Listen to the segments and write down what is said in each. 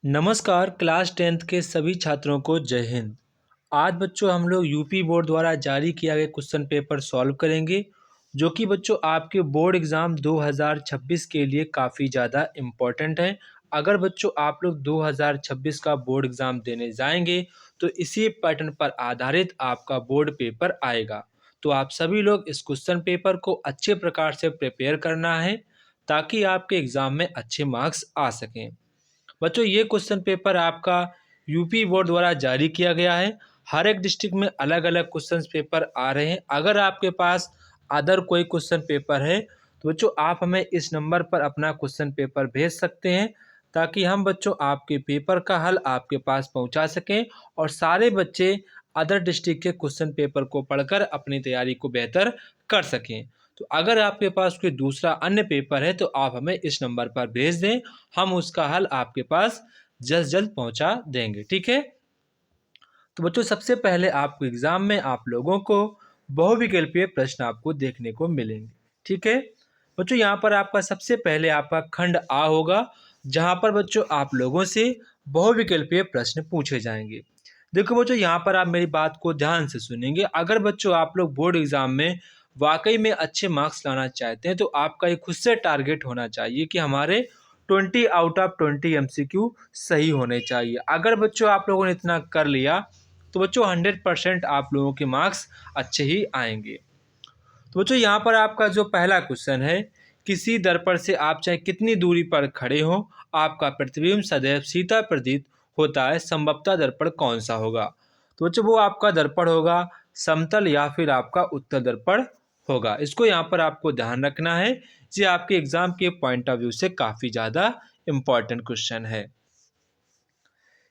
नमस्कार class 10th के सभी छात्रों को जय हिंद। आज बच्चों हम लोग यूपी बोर्ड द्वारा जारी किया गया क्वेश्चन पेपर सॉल्व करेंगे, जो कि बच्चों आपके बोर्ड एग्ज़ाम 2026 के लिए काफ़ी ज़्यादा इम्पोर्टेंट है। अगर बच्चों आप लोग 2026 का बोर्ड एग्ज़ाम देने जाएंगे तो इसी पैटर्न पर आधारित आपका बोर्ड पेपर आएगा। तो आप सभी लोग इस क्वेश्चन पेपर को अच्छे प्रकार से प्रिपेयर करना है ताकि आपके एग्ज़ाम में अच्छे मार्क्स आ सकें। बच्चों ये क्वेश्चन पेपर आपका यूपी बोर्ड द्वारा जारी किया गया है। हर एक डिस्ट्रिक्ट में अलग अलग क्वेश्चन पेपर आ रहे हैं। अगर आपके पास अदर कोई क्वेश्चन पेपर है तो बच्चों आप हमें इस नंबर पर अपना क्वेश्चन पेपर भेज सकते हैं, ताकि हम बच्चों आपके पेपर का हल आपके पास पहुंचा सकें और सारे बच्चे अदर डिस्ट्रिक्ट के क्वेश्चन पेपर को पढ़कर अपनी तैयारी को बेहतर कर सकें। तो अगर आपके पास कोई दूसरा अन्य पेपर है तो आप हमें इस नंबर पर भेज दें, हम उसका हल आपके पास जल्द जल्द पहुंचा देंगे। ठीक है। तो बच्चों सबसे पहले आपको एग्जाम में आप लोगों को बहुविकल्पीय प्रश्न आपको देखने को मिलेंगे। ठीक है बच्चों, यहाँ पर आपका सबसे पहले आपका खंड आ होगा, जहाँ पर बच्चों आप लोगों से बहुविकल्पीय प्रश्न पूछे जाएंगे। देखो बच्चों, यहाँ पर आप मेरी बात को ध्यान से सुनेंगे। अगर बच्चों आप लोग बोर्ड एग्जाम में वाकई में अच्छे मार्क्स लाना चाहते हैं तो आपका एक खुद से टारगेट होना चाहिए कि हमारे 20 आउट ऑफ 20 MCQ सही होने चाहिए। अगर बच्चों आप लोगों ने इतना कर लिया तो बच्चों 100% आप लोगों के मार्क्स अच्छे ही आएंगे। तो बच्चों यहाँ पर आपका जो पहला क्वेश्चन है, किसी दर्पण से आप चाहे कितनी दूरी पर खड़े हो आपका प्रतिबिंब सदैव सीधा प्रतीत होता है, संभवतः दर्पण कौन सा होगा? तो बच्चों वो आपका दर्पण होगा समतल या फिर आपका उत्तल दर्पण होगा। इसको यहाँ पर आपको ध्यान रखना है, ये आपके एग्जाम के पॉइंट ऑफ व्यू से काफ़ी ज़्यादा इम्पॉर्टेंट क्वेश्चन है।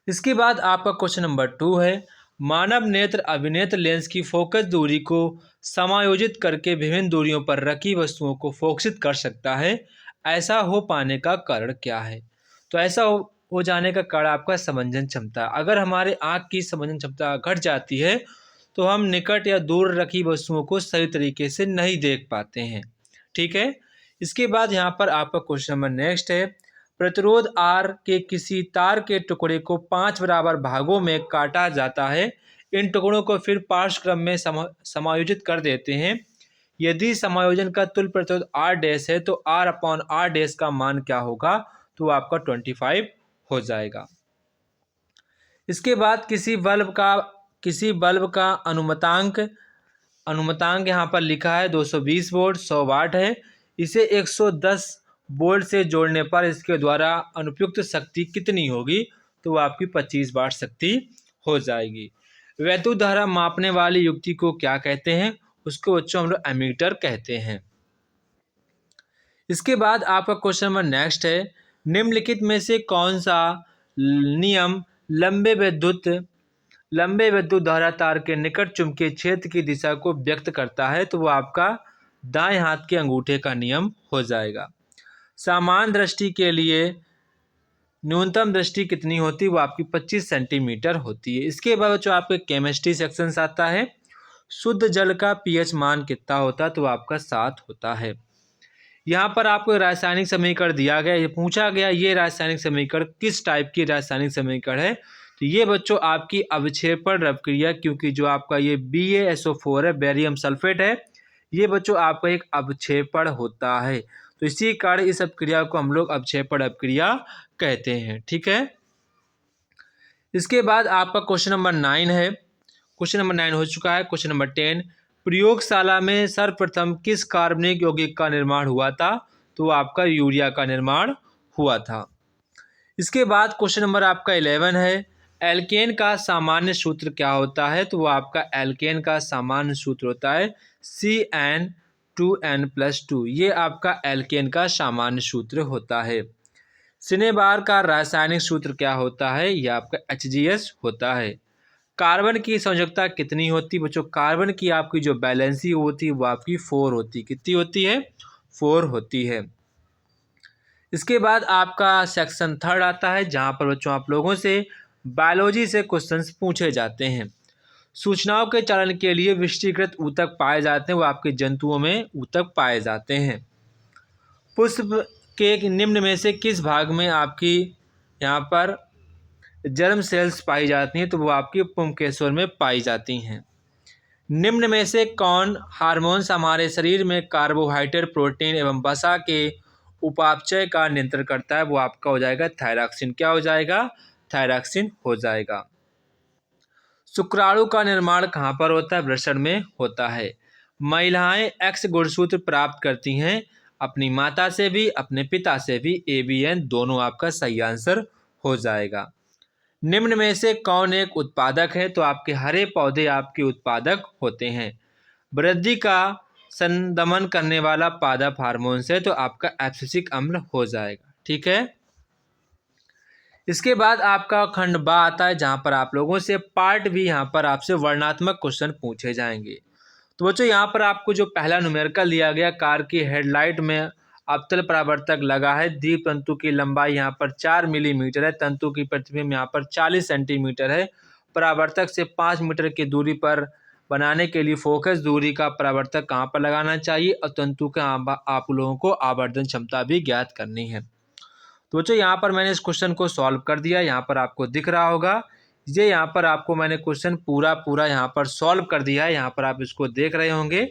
इसके बाद आपका क्वेश्चन नंबर 2 है, मानव नेत्र अभिनेत्र लेंस की फोकस दूरी को समायोजित करके विभिन्न दूरियों पर रखी वस्तुओं को फोकसित कर सकता है, ऐसा हो पाने का कारण क्या है? तो ऐसा हो जाने का कारण आपका समंजन क्षमता। अगर हमारे आँख की समंजन क्षमता घट जाती है तो हम निकट या दूर रखी वस्तुओं को सही तरीके से नहीं देख पाते हैं। ठीक है। इसके बाद यहाँ पर आपका क्वेश्चन नंबर नेक्स्ट है, प्रतिरोध R के किसी तार के टुकड़े को 5 बराबर भागों में काटा जाता है। इन टुकड़ों को फिर पार्श्व क्रम में समायोजित कर देते हैं। यदि समायोजन का तुल्य प्रतिरोध R डैश है तो R अपॉन R डैश का मान क्या होगा? तो आपका 25 हो जाएगा। इसके बाद किसी बल्ब का अनुमतांक यहाँ पर लिखा है 220 वोल्ट 100 वाट है। इसे 110 वोल्ट से जोड़ने पर इसके द्वारा अनुपयुक्त शक्ति कितनी होगी? तो वो आपकी 25 वाट शक्ति हो जाएगी। वैद्युत धारा मापने वाली युक्ति को क्या कहते हैं? उसको बच्चों हम लोग एमीटर कहते हैं। इसके बाद आपका क्वेश्चन नंबर नेक्स्ट है, निम्नलिखित में से कौन सा नियम लंबे विद्युत धारा तार के निकट चुंबकीय क्षेत्र की दिशा को व्यक्त करता है? तो वो आपका दाएं हाथ के अंगूठे का नियम हो जाएगा। सामान्य दृष्टि के लिए न्यूनतम दृष्टि कितनी होती है? वो आपकी 25 सेंटीमीटर होती है। इसके बाद जो आपके केमिस्ट्री सेक्शन आता है, शुद्ध जल का pH मान कितना होता है? तो वो आपका 7 होता है। यहाँ पर आपको रासायनिक समीकरण दिया गया, ये पूछा गया ये रासायनिक समीकरण किस टाइप की रासायनिक समीकरण है? तो ये बच्चों आपकी अवक्षेपण अपक्रिया, क्योंकि जो आपका ये BaSO4 है, बेरियम सल्फेट है, ये बच्चों आपका एक अवक्षेपण होता है। तो इसी कारण इस अपक्रिया को हम लोग अवक्षेपण अपक्रिया कहते हैं। ठीक है। इसके बाद आपका क्वेश्चन नंबर 9 है। क्वेश्चन नंबर 9 हो चुका है। क्वेश्चन नंबर 10, प्रयोगशाला में सर्वप्रथम किस कार्बनिक यौगिक का निर्माण हुआ था? तो आपका यूरिया का निर्माण हुआ था। इसके बाद क्वेश्चन नंबर आपका 11 है, एल्केन का सामान्य सूत्र क्या होता है? तो वो आपका एल्केन का सामान्य सूत्र होता है CN2N+2। ये आपका एल्केन का सामान्य सूत्र होता है। सिनेबार का रासायनिक सूत्र क्या होता है? ये आपका HGS होता है। कार्बन की संयोजकता कितनी होती है? बच्चों कार्बन की आपकी जो बैलेंसी होती है वो आपकी 4 होती है। कितनी होती है? 4 होती है। इसके बाद आपका सेक्शन 3 आता है, जहाँ पर बच्चों आप लोगों से बायोलॉजी से क्वेश्चंस पूछे जाते हैं। सूचनाओं के चालन के लिए विशिष्टीकृत ऊतक पाए जाते हैं, वो आपके जंतुओं में ऊतक पाए जाते हैं। पुष्प के निम्न में से किस भाग में आपकी यहाँ पर जर्म सेल्स पाई जाती हैं तो वो आपकी पुंकेसर में पाई जाती हैं। निम्न में से कौन हार्मोन्स हमारे शरीर में कार्बोहाइड्रेट, प्रोटीन एवं वसा के उपापचय का नियंत्रण करता है? वो आपका हो जाएगा थायरॉक्सिन। क्या हो जाएगा? थायरॉक्सिन हो जाएगा। शुक्राणु का निर्माण कहाँ पर होता है? वृषण में होता है। महिलाएं एक्स गुणसूत्र प्राप्त करती हैं अपनी माता से भी, अपने पिता से भी। ABN दोनों आपका सही आंसर हो जाएगा। निम्न में से कौन एक उत्पादक है? तो आपके हरे पौधे आपके उत्पादक होते हैं। वृद्धि का संदमन करने वाला पादप हार्मोन से तो आपका एब्सिसिक अम्ल हो जाएगा। ठीक है। इसके बाद आपका खंड बा आता है, जहाँ पर आप लोगों से पार्ट भी यहाँ पर आपसे वर्णनात्मक क्वेश्चन पूछे जाएंगे। तो बच्चों यहाँ पर आपको जो पहला न्यूमेरिकल दिया गया, कार की हेडलाइट में अवतल परावर्तक लगा है। दीप तंतु की लंबाई यहाँ पर 4 मिलीमीटर है। तंतु की प्रतिबिंब यहाँ पर 40 सेंटीमीटर है। परावर्तक से 5 मीटर की दूरी पर बनाने के लिए फोकस दूरी का परावर्तक कहाँ पर लगाना चाहिए, और तंतु का आप लोगों को आवर्धन क्षमता भी ज्ञात करनी है। तो बच्चों यहाँ पर मैंने इस क्वेश्चन को सॉल्व कर दिया। यहाँ पर आपको दिख रहा होगा, ये यहाँ पर आपको मैंने क्वेश्चन पूरा यहाँ पर सॉल्व कर दिया है। यहाँ पर आप इसको देख रहे होंगे।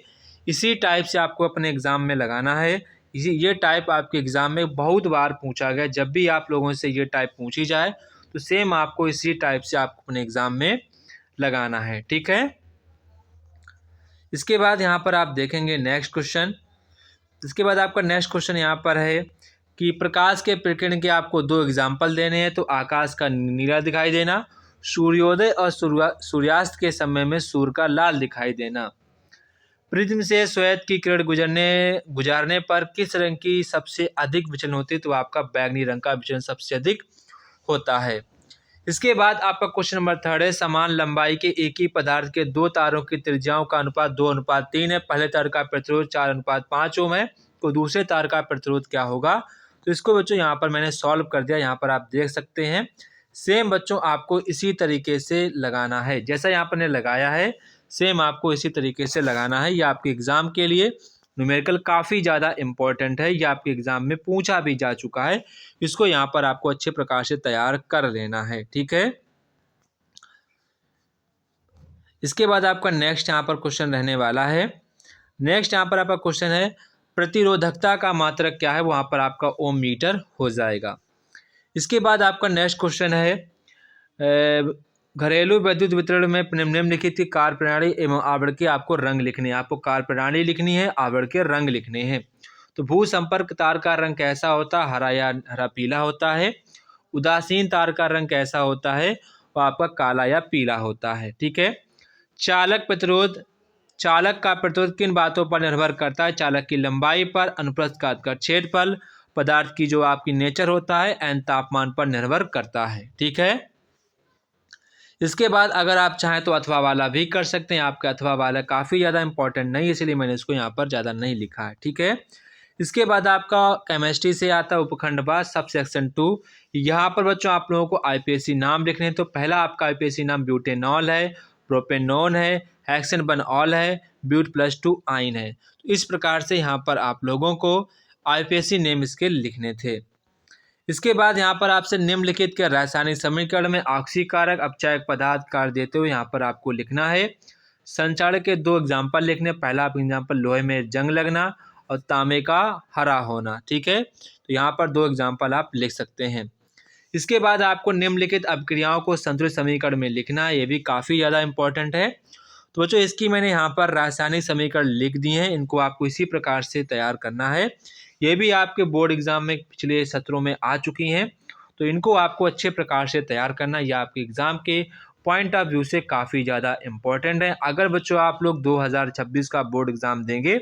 इसी टाइप से आपको अपने एग्ज़ाम में लगाना है। ये टाइप आपके एग्ज़ाम में बहुत बार पूछा गया। जब भी आप लोगों से ये टाइप पूछी जाए तो सेम आपको इसी टाइप से आपको अपने एग्ज़ाम में लगाना है। ठीक है। इसके बाद यहाँ पर आप देखेंगे नेक्स्ट क्वेश्चन। इसके बाद आपका नेक्स्ट क्वेश्चन यहाँ पर है कि प्रकाश के प्रकीर्णन के आपको 2 एग्जाम्पल देने हैं। तो आकाश का नीला दिखाई देना, सूर्योदय और सूर्यास्त के समय में सूर्य का लाल दिखाई देना। प्रिज्म से श्वेत की किरण गुजारने पर किस रंग की सबसे अधिक विचलन होती है? तो आपका बैंगनी रंग का विचलन सबसे अधिक होता है। इसके बाद आपका क्वेश्चन नंबर 3 है, समान लंबाई के एक ही पदार्थ के 2 तारों की त्रिज्याओं का अनुपात 2:3 है। पहले तार का प्रतिरोध 4:5 ओम है, तो दूसरे तार का प्रतिरोध क्या होगा? तो इसको बच्चों यहाँ पर मैंने सॉल्व कर दिया। यहाँ पर आप देख सकते हैं। सेम बच्चों आपको इसी तरीके से लगाना है, जैसा यहाँ पर ने लगाया है सेम आपको इसी तरीके से लगाना है। यह आपके एग्जाम के लिए न्यूमेरिकल काफ़ी ज़्यादा इम्पोर्टेंट है। यह आपके एग्जाम में पूछा भी जा चुका है। इसको यहाँ पर आपको अच्छे प्रकार से तैयार कर लेना है। ठीक है। इसके बाद आपका नेक्स्ट यहाँ पर क्वेश्चन रहने वाला है। नेक्स्ट यहाँ पर आपका क्वेश्चन है, प्रतिरोधकता का मात्रक क्या है? वहाँ पर आपका ओम मीटर हो जाएगा। इसके बाद आपका नेक्स्ट क्वेश्चन है, घरेलू विद्युत वितरण में निम्नलिखित की कार्य प्रणाली एवं आवरण के आपको रंग लिखने हैं। आपको कार्य प्रणाली लिखनी है, आवरण के रंग लिखने हैं। तो भू संपर्क तार का रंग कैसा होता है? हरा या हरा पीला होता है। उदासीन तार का रंग कैसा होता है? वो आपका काला या पीला होता है। ठीक है। चालक का प्रतिरोध किन बातों पर निर्भर करता है? चालक की लंबाई पर, अनुप्रस्थ काट का क्षेत्रफल, पदार्थ की जो आपकी नेचर होता है, एंड तापमान पर निर्भर करता है। ठीक है। इसके बाद अगर आप चाहें तो अथवा वाला भी कर सकते हैं। आपका अथवा वाला काफ़ी ज़्यादा इंपॉर्टेंट नहीं है, इसलिए मैंने इसको यहाँ पर ज़्यादा नहीं लिखा है। ठीक है। इसके बाद आपका केमिस्ट्री से आता है उपखंड बा सब सेक्शन 2। यहाँ पर बच्चों आप लोगों को IPSC नाम लिखने हैं। तो पहला आपका IPSC नाम ब्यूटेनॉल है, प्रोपेनॉन है, हेक्सेन बनऑल है, ब्यूट +2 आइन है। तो इस प्रकार से यहाँ पर आप लोगों को IPSC नेम इसके लिखने थे। इसके बाद यहाँ पर आपसे निम्नलिखित के रासायनिक समीकरण में ऑक्सीकारक अपचायक पदार्थ कार्य देते हुए यहाँ पर आपको लिखना है। संचारण के 2 एग्जाम्पल लिखने। पहला आप एग्जाम्पल, लोहे में जंग लगना और तांबे का हरा होना। ठीक है। तो यहाँ पर 2 एग्जाम्पल आप लिख सकते हैं। इसके बाद आपको निम्नलिखित अभिक्रियाओं को संतुलित समीकरण में लिखना है। ये भी काफ़ी ज़्यादा इंपॉर्टेंट है। तो बच्चों इसकी मैंने यहाँ पर रासायनिक समीकरण लिख दिए हैं। इनको आपको इसी प्रकार से तैयार करना है। ये भी आपके बोर्ड एग्जाम में पिछले सत्रों में आ चुकी हैं, तो इनको आपको अच्छे प्रकार से तैयार करना। यह आपके एग्ज़ाम के पॉइंट ऑफ व्यू से काफ़ी ज़्यादा इम्पोर्टेंट है। अगर बच्चों आप लोग 2026 का बोर्ड एग्ज़ाम देंगे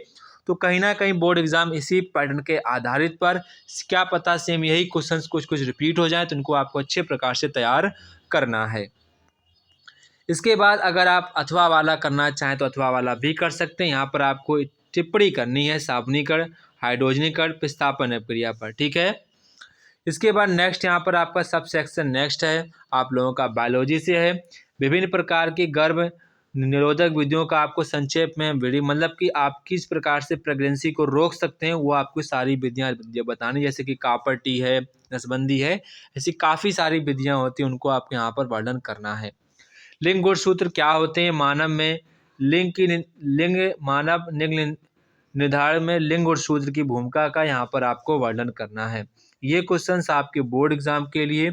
तो कहीं ना कहीं बोर्ड एग्ज़ाम इसी पैटर्न के आधारित पर, क्या पता सेम यही क्वेश्चंस कुछ रिपीट हो जाए, तो इनको आपको अच्छे प्रकार से तैयार करना है। इसके बाद अगर आप अथवा वाला करना चाहें तो अथवा वाला भी कर सकते हैं। यहाँ पर आपको टिप्पणी करनी है साबुनीकरण, हाइड्रोजनीकरण, विस्थापन अभिक्रिया पर। ठीक है। इसके बाद नेक्स्ट यहाँ पर आपका सब सेक्शन नेक्स्ट है, आप लोगों का बायोलॉजी से है। विभिन्न प्रकार की गर्भ निरोधक विधियों का आपको संक्षेप में वीडियो, मतलब कि आप किस प्रकार से प्रेगनेंसी को रोक सकते हैं, वो आपको सारी विधियाँ बतानी, जैसे कि कॉपर टी है, नसबंदी है, ऐसी काफ़ी सारी विधियाँ होती हैं, उनको आपको यहाँ पर वर्णन करना है। लिंग गुणसूत्र क्या होते हैं? मानव में मानव लिंग निर्धारण में लिंग गुणसूत्र की भूमिका का यहाँ पर आपको वर्णन करना है। ये क्वेश्चंस आपके बोर्ड एग्जाम के लिए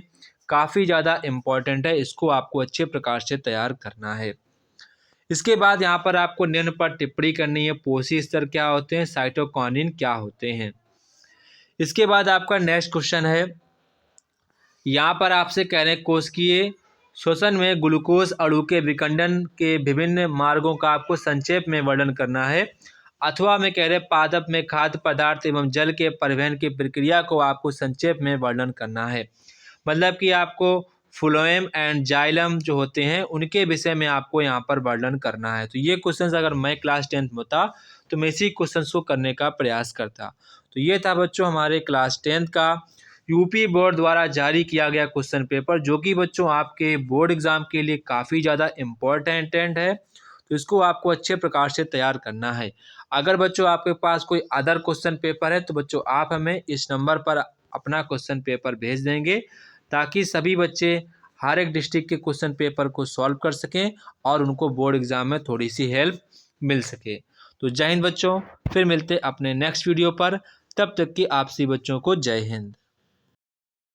काफ़ी ज़्यादा इम्पोर्टेंट है, इसको आपको अच्छे प्रकार से तैयार करना है। इसके बाद यहाँ पर आपको निम्न पर टिप्पणी करनी है। पोषी स्तर क्या होते हैं? साइटोकिनिन क्या होते हैं? इसके बाद आपका नेक्स्ट क्वेश्चन है, यहाँ पर आपसे कह रहे हैं कोशिकीय श्वसन में ग्लूकोज अणु के विखंडन के विभिन्न मार्गों का आपको संक्षेप में वर्णन करना है, अथवा में कह रहे हैं पादप में खाद्य पदार्थ एवं जल के परिवहन की प्रक्रिया को आपको संक्षेप में वर्णन करना है। मतलब कि आपको फ्लोएम एंड जाइलम जो होते हैं उनके विषय में आपको यहाँ पर वर्णन करना है। तो ये क्वेश्चंस अगर मैं क्लास 10th में होता तो मैं इसी क्वेश्चंस को करने का प्रयास करता। तो ये था बच्चों हमारे क्लास 10th का यूपी बोर्ड द्वारा जारी किया गया क्वेश्चन पेपर, जो कि बच्चों आपके बोर्ड एग्जाम के लिए काफ़ी ज़्यादा इम्पोर्टेंट है। तो इसको आपको अच्छे प्रकार से तैयार करना है। अगर बच्चों आपके पास कोई अदर क्वेश्चन पेपर है तो बच्चों आप हमें इस नंबर पर अपना क्वेश्चन पेपर भेज देंगे, ताकि सभी बच्चे हर एक डिस्ट्रिक्ट के क्वेश्चन पेपर को सॉल्व कर सकें और उनको बोर्ड एग्जाम में थोड़ी सी हेल्प मिल सके। तो जय हिंद बच्चों, फिर मिलते अपने नेक्स्ट वीडियो पर। तब तक कि आप सभी बच्चों को जय हिंद।